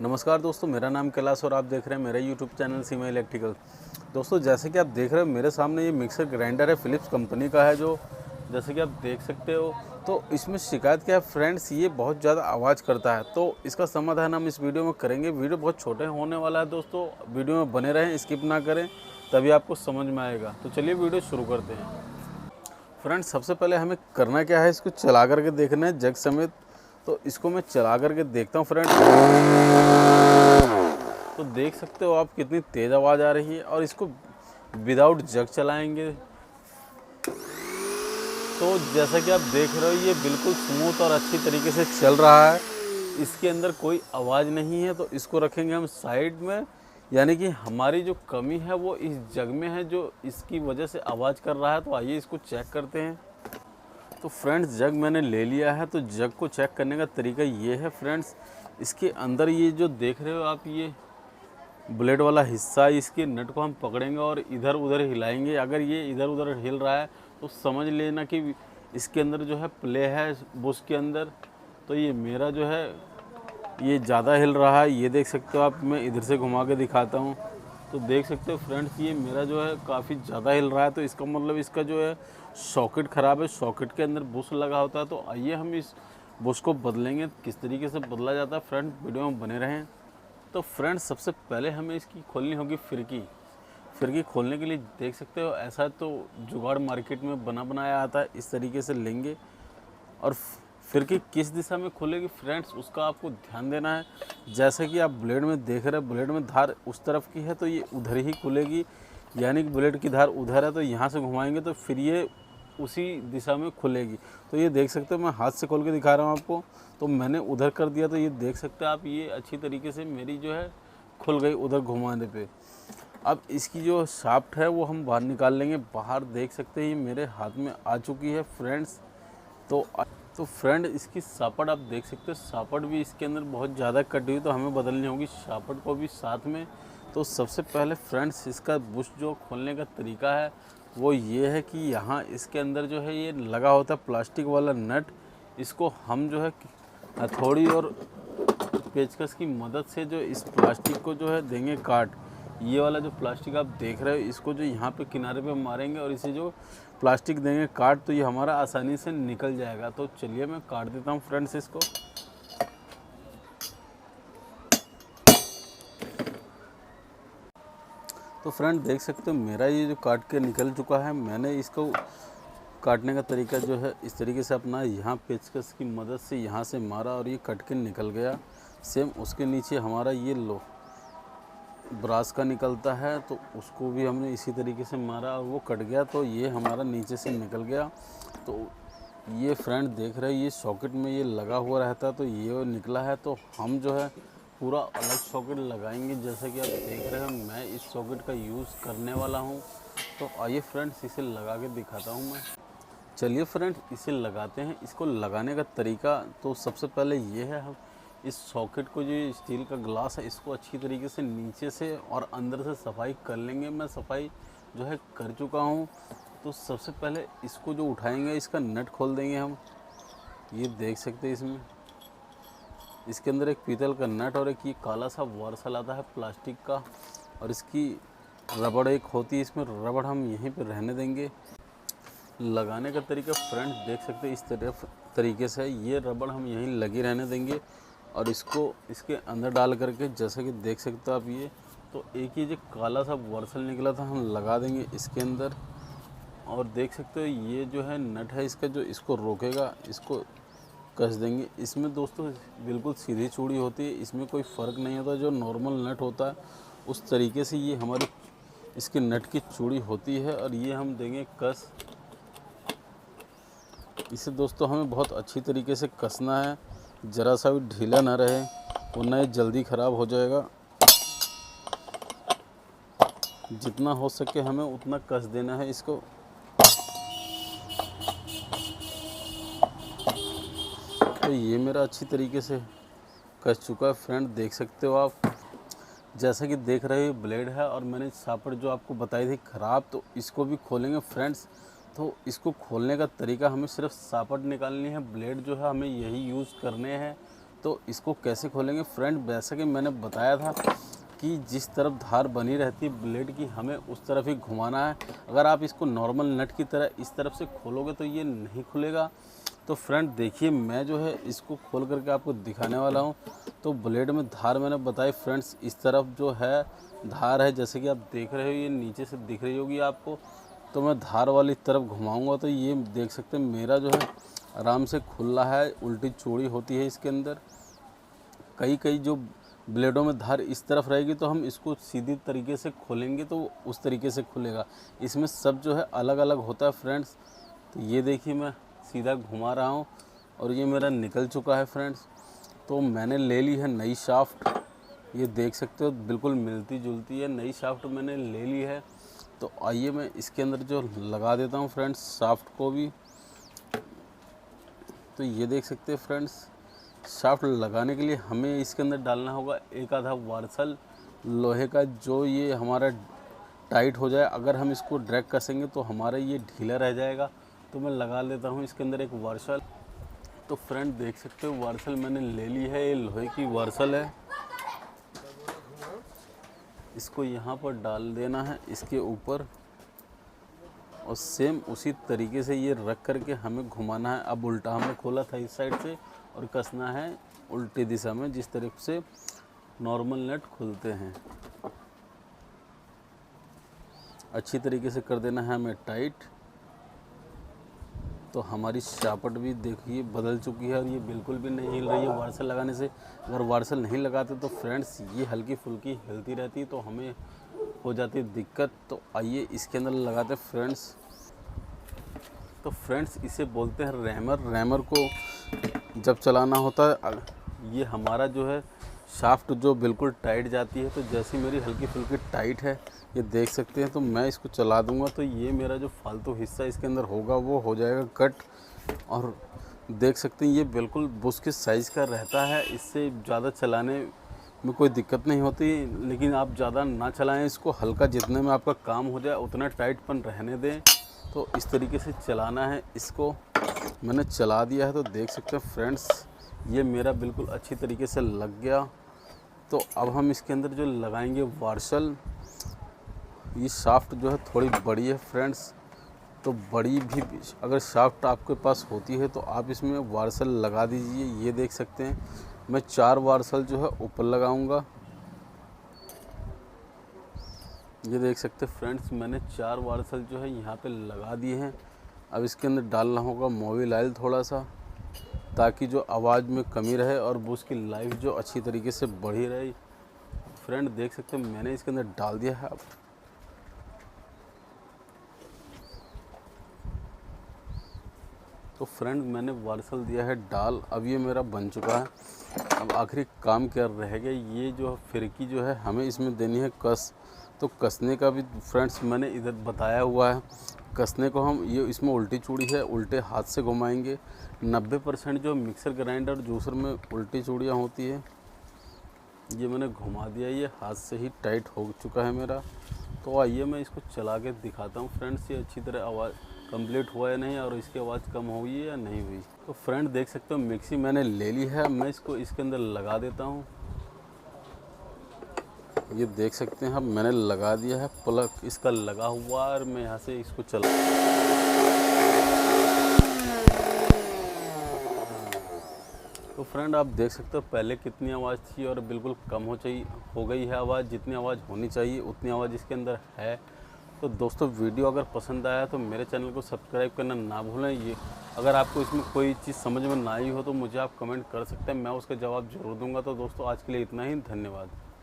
नमस्कार दोस्तों, मेरा नाम कैलाश और आप देख रहे हैं मेरा यूट्यूब चैनल सीमा इलेक्ट्रिकल। दोस्तों, जैसे कि आप देख रहे हो मेरे सामने ये मिक्सर ग्राइंडर है, फिलिप्स कंपनी का है, जो जैसे कि आप देख सकते हो। तो इसमें शिकायत क्या है फ्रेंड्स, ये बहुत ज़्यादा आवाज़ करता है। तो इसका समाधान हम इस वीडियो में करेंगे। वीडियो बहुत छोटे होने वाला है दोस्तों, वीडियो में बने रहें, स्किप ना करें, तभी आपको समझ में आएगा। तो चलिए वीडियो शुरू करते हैं। फ्रेंड्स, सबसे पहले हमें करना क्या है, इसको चला करके देखना है जग समेत। तो इसको मैं चला करके देखता हूँ फ्रेंड्स। तो देख सकते हो आप कितनी तेज़ आवाज़ आ रही है। और इसको विदाउट जग चलाएंगे तो जैसा कि आप देख रहे हो ये बिल्कुल स्मूथ और अच्छी तरीके से चल रहा है। इसके अंदर कोई आवाज़ नहीं है। तो इसको रखेंगे हम साइड में, यानी कि हमारी जो कमी है वो इस जग में है, जो इसकी वजह से आवाज़ कर रहा है। तो आइए इसको चेक करते हैं। तो फ्रेंड्स, जग मैंने ले लिया है। तो जग को चेक करने का तरीका ये है फ्रेंड्स, इसके अंदर ये जो देख रहे हो आप, ये ब्लेड वाला हिस्सा, इसके नट को हम पकड़ेंगे और इधर उधर हिलाएंगे। अगर ये इधर उधर हिल रहा है तो समझ लेना कि इसके अंदर जो है प्ले है बुश के अंदर। तो ये मेरा जो है ये ज़्यादा हिल रहा है, ये देख सकते हो आप। मैं इधर से घुमा के दिखाता हूँ। तो देख सकते हो फ्रेंड्स, ये मेरा जो है काफ़ी ज़्यादा हिल रहा है। तो इसका मतलब इसका जो है सॉकेट ख़राब है, सॉकेट के अंदर बुश लगा होता है। तो आइए हम इस बुश को बदलेंगे। किस तरीके से बदला जाता है फ्रेंड, वीडियो में बने रहें। तो फ्रेंड्स, सबसे पहले हमें इसकी खोलनी होगी फिरकी। फिरकी खोलने के लिए देख सकते हो ऐसा तो जुगाड़ मार्केट में बना बनाया आता है, इस तरीके से लेंगे। और फिरकी किस दिशा में खुलेगी फ्रेंड्स, उसका आपको ध्यान देना है। जैसे कि आप ब्लेड में देख रहे हैं, ब्लेड में धार उस तरफ की है तो ये उधर ही खुलेगी, यानी कि ब्लेड की धार उधर है तो यहाँ से घुमाएंगे तो फिर ये उसी दिशा में खुलेगी। तो ये देख सकते हो, मैं हाथ से खोल के दिखा रहा हूँ आपको। तो मैंने उधर कर दिया तो ये देख सकते हो आप, ये अच्छी तरीके से मेरी जो है खुल गई उधर घुमाने पे। अब इसकी जो शाफ्ट है वो हम बाहर निकाल लेंगे। बाहर देख सकते हैं ये मेरे हाथ में आ चुकी है फ्रेंड्स। तो फ्रेंड, इसकी सापट आप देख सकते हो, सापट भी इसके अंदर बहुत ज़्यादा कटी हुई, तो हमें बदलनी होगी सापट को भी साथ में। तो सबसे पहले फ्रेंड्स, इसका बुश जो खोलने का तरीका है वो ये है कि यहाँ इसके अंदर जो है ये लगा होता है प्लास्टिक वाला नट। इसको हम जो है हथौड़ी और पेचकस की मदद से जो इस प्लास्टिक को जो है देंगे काट। ये वाला जो प्लास्टिक आप देख रहे हो, इसको जो यहाँ पे किनारे पे मारेंगे और इसे जो प्लास्टिक देंगे काट, तो ये हमारा आसानी से निकल जाएगा। तो चलिए मैं काट देता हूँ फ्रेंड्स इसको। तो फ्रेंड देख सकते हो मेरा ये जो काट के निकल चुका है। मैंने इसको काटने का तरीका जो है इस तरीके से अपना, यहाँ पेचकस की मदद से यहाँ से मारा और ये कट के निकल गया। सेम उसके नीचे हमारा ये लो ब्रास का निकलता है, तो उसको भी हमने इसी तरीके से मारा और वो कट गया। तो ये हमारा नीचे से निकल गया। तो ये फ्रेंड देख रहे हैं, ये सॉकेट में ये लगा हुआ रहता है, तो ये निकला है। तो हम जो है पूरा अलग सॉकेट लगाएंगे। जैसा कि आप देख रहे हैं मैं इस सॉकेट का यूज़ करने वाला हूँ। तो आइए फ्रेंड्स, इसे लगा के दिखाता हूँ मैं। चलिए फ्रेंड्स, इसे लगाते हैं। इसको लगाने का तरीका तो सबसे पहले ये है, हम इस सॉकेट को, जो स्टील का ग्लास है, इसको अच्छी तरीके से नीचे से और अंदर से सफाई कर लेंगे। मैं सफाई जो है कर चुका हूँ। तो सबसे पहले इसको जो उठाएंगे, इसका नट खोल देंगे हम। ये देख सकते हैं इसमें, इसके अंदर एक पीतल का नट और एक ये काला सा वार्सल आता है प्लास्टिक का, और इसकी रबड़ एक होती है। इसमें रबड़ हम यहीं पर रहने देंगे। लगाने का तरीका फ्रेंड्स देख सकते हैं इस तरीके से, ये रबड़ हम यहीं लगी रहने देंगे और इसको इसके अंदर डाल करके, जैसा कि देख सकते हो आप, ये तो एक ही जो काला सा वर्सल निकला था हम लगा देंगे इसके अंदर। और देख सकते हो ये जो है नट है इसका, जो इसको रोकेगा, इसको कस देंगे। इसमें दोस्तों बिल्कुल सीधी चूड़ी होती है, इसमें कोई फ़र्क नहीं होता। जो नॉर्मल नट होता है उस तरीके से ये हमारी इसके नट की चूड़ी होती है, और ये हम देंगे कस। इसे दोस्तों हमें बहुत अच्छी तरीके से कसना है, ज़रा सा भी ढीला ना रहे, वरना ये जल्दी ख़राब हो जाएगा। जितना हो सके हमें उतना कस देना है इसको। तो ये मेरा अच्छी तरीके से कस चुका है फ्रेंड, देख सकते हो आप। जैसा कि देख रहे हो ब्लेड है, और मैंने सापट जो आपको बताई थी ख़राब, तो इसको भी खोलेंगे फ्रेंड्स। तो इसको खोलने का तरीका, हमें सिर्फ सापट निकालनी है, ब्लेड जो है हमें यही यूज़ करने हैं। तो इसको कैसे खोलेंगे फ्रेंड, वैसा कि मैंने बताया था कि जिस तरफ धार बनी रहती है ब्लेड की हमें उस तरफ ही घुमाना है। अगर आप इसको नॉर्मल नट की तरह इस तरफ से खोलोगे तो ये नहीं खुलेगा। तो फ्रेंड देखिए, मैं जो है इसको खोल करके आपको दिखाने वाला हूँ। तो ब्लेड में धार मैंने बताई फ्रेंड्स, इस तरफ जो है धार है, जैसे कि आप देख रहे हो ये नीचे से दिख रही होगी आपको। तो मैं धार वाली तरफ घुमाऊंगा तो ये देख सकते हैं मेरा जो है आराम से खुल रहा है। उल्टी चौड़ी होती है इसके अंदर। कई जो ब्लेडों में धार इस तरफ रहेगी तो हम इसको सीधी तरीके से खोलेंगे तो उस तरीके से खुलेगा। इसमें सब जो है अलग अलग होता है फ्रेंड्स। तो ये देखिए मैं सीधा घुमा रहा हूँ और ये मेरा निकल चुका है फ्रेंड्स। तो मैंने ले ली है नई शाफ्ट, ये देख सकते हो बिल्कुल मिलती जुलती है, नई शाफ्ट मैंने ले ली है। तो आइए मैं इसके अंदर जो लगा देता हूँ फ्रेंड्स शाफ्ट को भी। तो ये देख सकते हैं फ्रेंड्स, शाफ्ट लगाने के लिए हमें इसके अंदर डालना होगा एक आधा वार्सल लोहे का, जो ये हमारा टाइट हो जाए। अगर हम इसको ड्रैग कसेंगे तो हमारा ये ढीला रह जाएगा। तो मैं लगा लेता हूँ इसके अंदर एक वार्सल। तो फ्रेंड देख सकते हो वार्सल मैंने ले ली है, ये लोहे की वार्सल है। इसको यहाँ पर डाल देना है इसके ऊपर और सेम उसी तरीके से ये रख करके हमें घुमाना है। अब उल्टा हमने खोला था इस साइड से और कसना है उल्टी दिशा में, जिस तरफ से नॉर्मल नट खुलते हैं। अच्छी तरीके से कर देना है हमें टाइट। तो हमारी शापट भी देखिए बदल चुकी है और ये बिल्कुल भी नहीं हिल रही है वार्सल लगाने से। अगर वार्सल नहीं लगाते तो फ्रेंड्स ये हल्की फुल्की हिलती रहती, तो हमें हो जाती दिक्कत। तो आइए इसके अंदर लगाते फ्रेंड्स। तो फ्रेंड्स इसे बोलते हैं रैमर। रैमर को जब चलाना होता है, ये हमारा जो है शाफ्ट जो बिल्कुल टाइट जाती है। तो जैसी मेरी हल्की फुल्की टाइट है ये देख सकते हैं, तो मैं इसको चला दूंगा तो ये मेरा जो फालतू हिस्सा इसके अंदर होगा वो हो जाएगा कट। और देख सकते हैं ये बिल्कुल बुश के साइज़ का रहता है, इससे ज़्यादा चलाने में कोई दिक्कत नहीं होती। लेकिन आप ज़्यादा ना चलाएं इसको, हल्का जितने में आपका काम हो जाए उतना टाइटपन रहने दें। तो इस तरीके से चलाना है इसको। मैंने चला दिया है तो देख सकते हैं फ्रेंड्स ये मेरा बिल्कुल अच्छी तरीके से लग गया। तो अब हम इसके अंदर जो लगाएंगे वार्सल, ये शाफ्ट जो है थोड़ी बड़ी है फ्रेंड्स। तो बड़ी भी अगर शाफ्ट आपके पास होती है तो आप इसमें वार्सल लगा दीजिए। ये देख सकते हैं मैं 4 वार्सल जो है ऊपर लगाऊंगा। ये देख सकते हैं फ्रेंड्स मैंने 4 वार्सल जो है यहाँ पे लगा दिए हैं। अब इसके अंदर डालना होगा मोबिल ऑयल थोड़ा सा, ताकि जो आवाज़ में कमी रहे और बुश की लाइफ जो अच्छी तरीके से बढ़ी रहे। फ्रेंड देख सकते हैं मैंने इसके अंदर डाल दिया है। तो फ्रेंड मैंने वार्सल दिया है डाल, अब ये मेरा बन चुका है। अब आखिरी काम क्या रह गया, ये जो फिरकी जो है हमें इसमें देनी है कस। तो कसने का भी फ्रेंड्स मैंने इधर बताया हुआ है। कसने को हम ये इसमें उल्टी चूड़ी है, उल्टे हाथ से घुमाएंगे। 90% जो मिक्सर ग्राइंडर जूसर में उल्टी चूड़ियाँ होती है, ये मैंने घुमा दिया, ये हाथ से ही टाइट हो चुका है मेरा। तो आइए मैं इसको चला के दिखाता हूँ फ्रेंड्स ये अच्छी तरह आवाज़ कंप्लीट हुआ या नहीं और इसकी आवाज़ कम हुई है या नहीं हुई। तो फ्रेंड देख सकते हो मिक्सी मैंने ले ली है। मैं इसको इसके अंदर लगा देता हूँ। ये देख सकते हैं अब मैंने लगा दिया है, प्लग इसका लगा हुआ और मैं यहाँ से इसको चला। तो फ्रेंड आप देख सकते हो पहले कितनी आवाज़ थी और बिल्कुल कम हो गई है आवाज़। जितनी आवाज़ होनी चाहिए उतनी आवाज़ इसके अंदर है। तो दोस्तों वीडियो अगर पसंद आया तो मेरे चैनल को सब्सक्राइब करना ना भूलें। ये अगर आपको इसमें कोई चीज़ समझ में ना आई हो तो मुझे आप कमेंट कर सकते हैं, मैं उसका जवाब ज़रूर दूंगा। तो दोस्तों आज के लिए इतना ही, धन्यवाद।